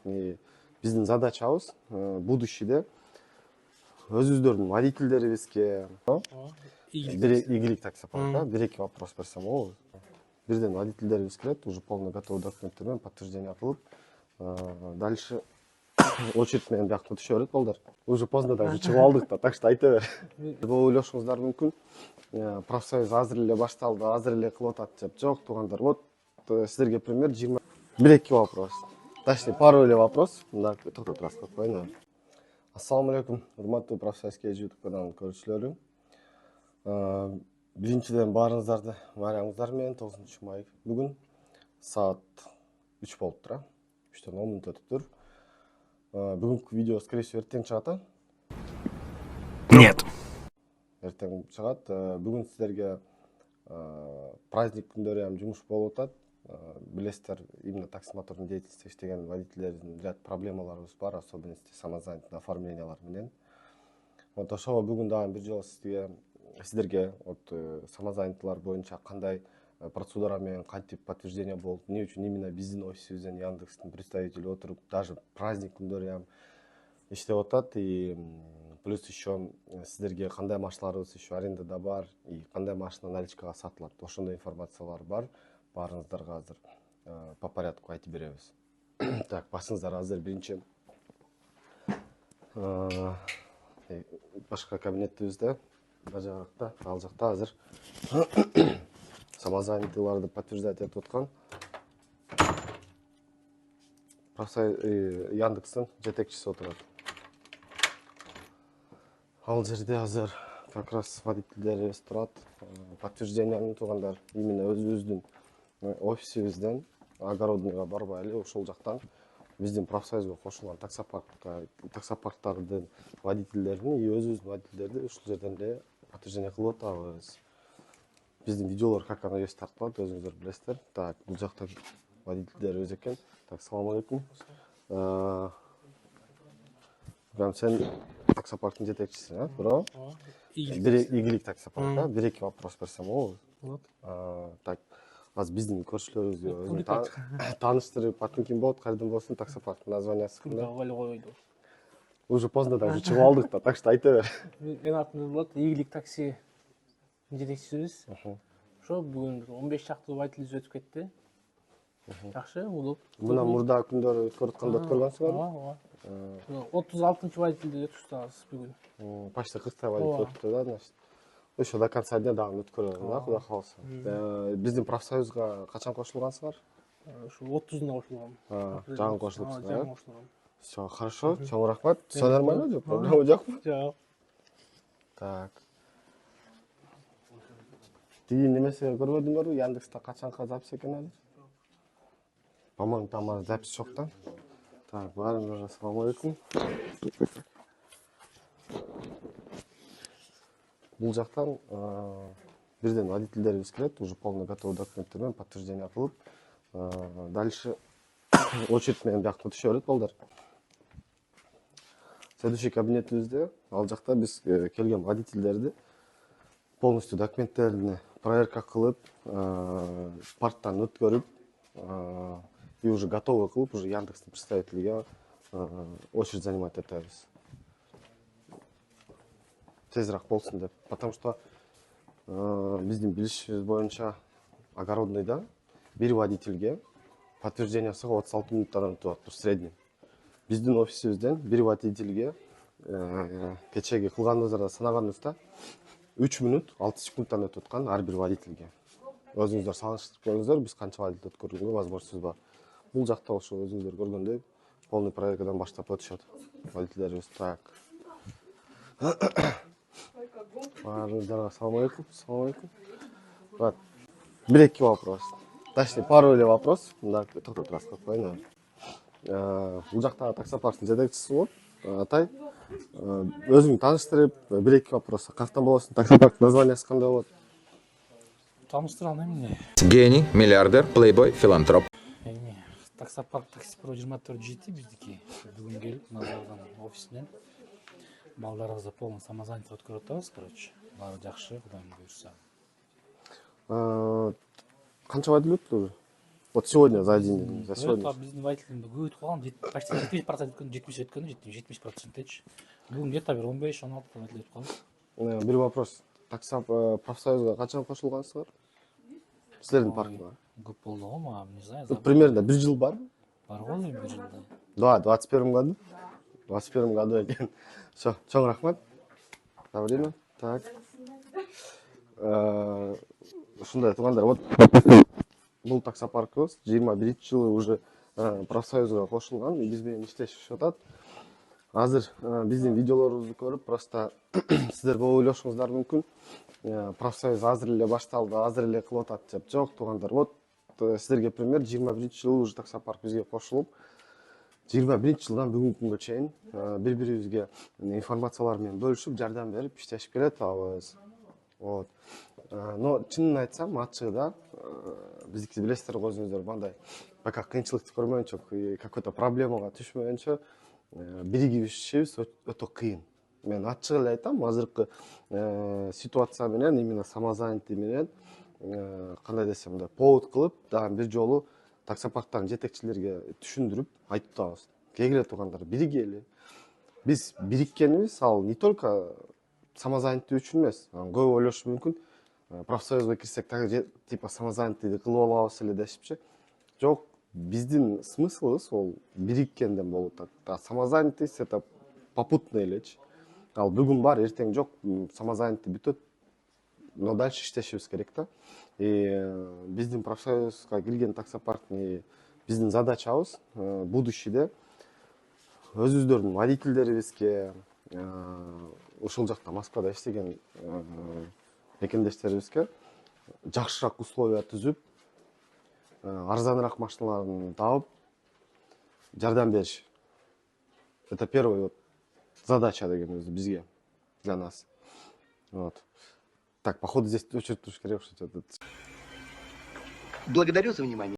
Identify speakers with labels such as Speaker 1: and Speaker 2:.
Speaker 1: Биздин задачабыз будущийде өзүбүздөрдүн водительдерибизге игилик таксопарк, бир-эки вопрос берсем болобу? Бирден водительдерибиз келет, уже полный готовый документтер менен подтверждение кылып, дальше очередь менен биякка түшө берет балдар. Уже поздно даже чыгып алдык да, так что айта бер. Ойлошуңуздар мүмкүн, профсоюз азыр эле башталды, азыр эле кылып атат деп. Жок, туугандар, вот силерге пример 20 бир-эки вопрос. Точнее, пару эле вопрос. Мында токтоп рассказ коеюн. Ассаламу алейкум, урматтуу профсоюз YouTube каналынын көрүүчүлөрү. Биринчиден баарыңыздарды майрамыңыздар менен 9 май бүгүн саат 3 болуп тура. 3төн 10 мүнөт өтүптүр. Бүгүнкү видео скорее всего эртең чыгат.
Speaker 2: Нет.
Speaker 1: Эртең чыгат. Бүгүн силерге праздник күндөрү ham жумуш болуп атат. Билесиздер, именно таксомотордун деятельности иштеген водительдердин ряд проблемаларыбыз бар, особенности самозанятый оформлениялар менен. Вот ошого бүгүн дагы бир жолу сиздерге самозанятыйлар боюнча кандай процедура менен кантип подтверждение болуп, эмне үчүн именно биздин офисибизден Яндекстин представители отуруп, даже праздник күндөрү ham иштеп атат. И плюс еще сиздерге кандай машиналарыбыз еще арендада бар, и кандай машина наличкага сатылат. Ошондой информациялар бар. Баарыңыздарга азыр по порядку айтып беребиз. Так, басыңыздар азыр биринчи башка кабинетибизде, бажакта, ал жакта азыр самозанятыйларды подтверждать этип аткан Яндекстин жетекчиси отурат. Ал жерде азыр как раз водительдерибиз турат. Подтверждениени туугандар именно өзүбүздүн офисибизден огородныйга барбай эле ошол жактан биздин профсоюзга кошулган таксопарктардын водительдерин и өзүбүздүн водительдерди ушул жерден эле подтверждение кылып атабыз. Биздин видеолор как оно есть тартылат, өзүңүздөр билесиздер. Так, бул жакта водительдерибиз экен. Так, салам алейкум. Прям сен таксопарктын жетекчиси, бро? Игилик таксопарк, бир-эки вопрос берсем болобу?
Speaker 3: Болот.
Speaker 1: Так, азыр биздин көрүүчүлөрүбүзгө өзүн тааныштырып, атын ким болот, кайдан болсун, таксопарктын названиясы кандай?
Speaker 3: Давай койду.
Speaker 1: Уже поздно даже чыгып алдык да, так что айта бер.
Speaker 3: Менин атым болот, Игилик такси жетекчисибиз. Ошо бүгүн 15 чакты водительибиз өтүп кетти. Жакшы, улуп.
Speaker 1: Мына мурда күндөрү өткөрүп атканда өткөргөнсүңөрбү?
Speaker 3: Ооба. 36-водительди өткүздүбүз бүгүн.
Speaker 1: Почти 40 водитель өттү да, значит. Еще до конца дня дагы өткөрөбүз да, Кудай кааласа. Биздин профсоюзга качан кошулгансыңар?
Speaker 3: Ушу 30-да кошулгам.
Speaker 1: Жаңы кошулупсуңар,
Speaker 3: Жаңы кошулгам.
Speaker 1: Все, хорошо, чоң рахмат. Все нормально же, проблема жокпу?
Speaker 3: Жок.
Speaker 1: Так. Тиги немесе көрбөдүңөрбү? Яндекста качанкы запись экен азыр? По-моему, там запись жок да. Так, баарыңыздарга ассаламу алейкум. Бул жактан бирден водительдерибиз келет, уже полный готовый документтер менен подтверждение кылып, дальше очередь менен биякка түшө берет балдар. Следующий кабинетибизде, ал жакта биз келген водительдерди полностью документтерине проверка кылып, парктан өткөрүп, и уже готовый кылып, уже Яндекстин представителиге очередь занимать этебиз. Тезирээк болсун деп. Потому что биздин билишибиз боюнча огородныйда бир водительге подтверждениясыга 36 мүнөттөн өтүп атат в среднем. Биздин офисибизден бир водительге кечеги кылганыбыздарда санаганыбызда 3 мүнөт 6 секундтан өтүп аткан ар бир водительге. Өзүңүздөр салыштырып көрүңүздөр, биз канча водитель өткөргөнгө возможностубуз бар. Бул жакта ошо өзүңүздөр көргөндөй полный проверкадан баштап өтүшөт водительдерибиз. Так. Баарыңыздарга ассаламу алейкум. Ассаламу алейкум. Вот. Бир-эки вопрос. Точнее, пару эле вопрос. Мында токтоп рассказ коеюн. Бул жакта таксопарктын жетекчиси болот. Атай, өзүңдү тааныштырып, бир-эки вопрос. Каяктан болосуң? Таксопарктын названиясы кандай болот?
Speaker 3: Тааныштырам эмне?
Speaker 2: Гений, миллиардер, плейбой, филантроп.
Speaker 3: Таксопарк таксипро 24 GT биздики. Бүгүн келип назардан офисинен балдарыбызды полный самозанятый өткөрүп атабыз, короче. Баары жакшы, Кудайым буйрса.
Speaker 1: Канча водитель өттү? Вот сегодня за один день, за сегодня.
Speaker 3: биздин водительдин көбөйтүп калган, почти 70% өткөн, 70 өткөнү, 70%-чи. Бүгүн где-то бир 15-16 водитель өтүп калды.
Speaker 1: Бир вопрос. Профсоюзга качан кошулгансыздар? Силердин паркка?
Speaker 3: Көп болду го, мага, не знаю, забыл.
Speaker 1: Примерно 1 жыл барбы?
Speaker 3: Бар го эми бир жылда.
Speaker 1: Да, в 21 году. В 21 году экен. Все, чоң рахмат. За время. Так. Ушундай туугандар, вот бул таксопаркыбыз 21-жылы уже профсоюзга кошулган, биз менен иштешип атат. Азыр биздин видеолорубузду көрүп, просто сиздер болуп ойлошуңуздар мүмкүн. Профсоюз азыр эле башталды, азыр эле кылып атат деп. Жок, туугандар, вот сиздерге пример, 21-жылы уже таксопарк бизге кошулуп, 21-жылдан бүгүнкү күнгө чейин бири-бирибизге информациялар менен бөлүшүп, жардам берип иштешип келатабыз. Вот. Но чынын айтсам, ачыгы да, биздики билесиздер го өзүңүздөр, мындай пока кыйынчылыкты көрмөйүнчө, какой-то проблемага түшмөйүнчө биригип иштешибиз өтө кыйын. Мен ачык эле айтам, азыркы ситуация менен, именно самозанятый менен, кандай десем да, повод кылып, дагы бир жолу таксопарктардын жетекчилерге түшүндүрүп айтып атабыз. Келгиле туугандар, биригели. Биз бириккенибиз, ал не только самозанятый үчүн эмес. Көп ойлошу мүмкүн, профсоюзга кирсек так типа самозанятыйды кылып алабыз эле дешипчи. Жок, биздин смыслыбыз ол бириккенден болуп атат. Самозанятость это попутный элечи. Ал бүгүн бар, эртең жок, самозанятый бүтөт. Но дальше иштешибиз керек да. Биздин профсоюзга кирген таксопарктын биздин задачабыз будущийде өзүбүздөрдүн водительдерибизге, ушул жакта Москвада иштеген мекендештерибизге жакшыраак условия түзүп, арзаныраак машиналарын табып, жардам бериш. Это первый вот задача дегенибиз бизге, для нас. Вот. Так, походу здесь очередь туш керек.
Speaker 4: Благодарю за внимание.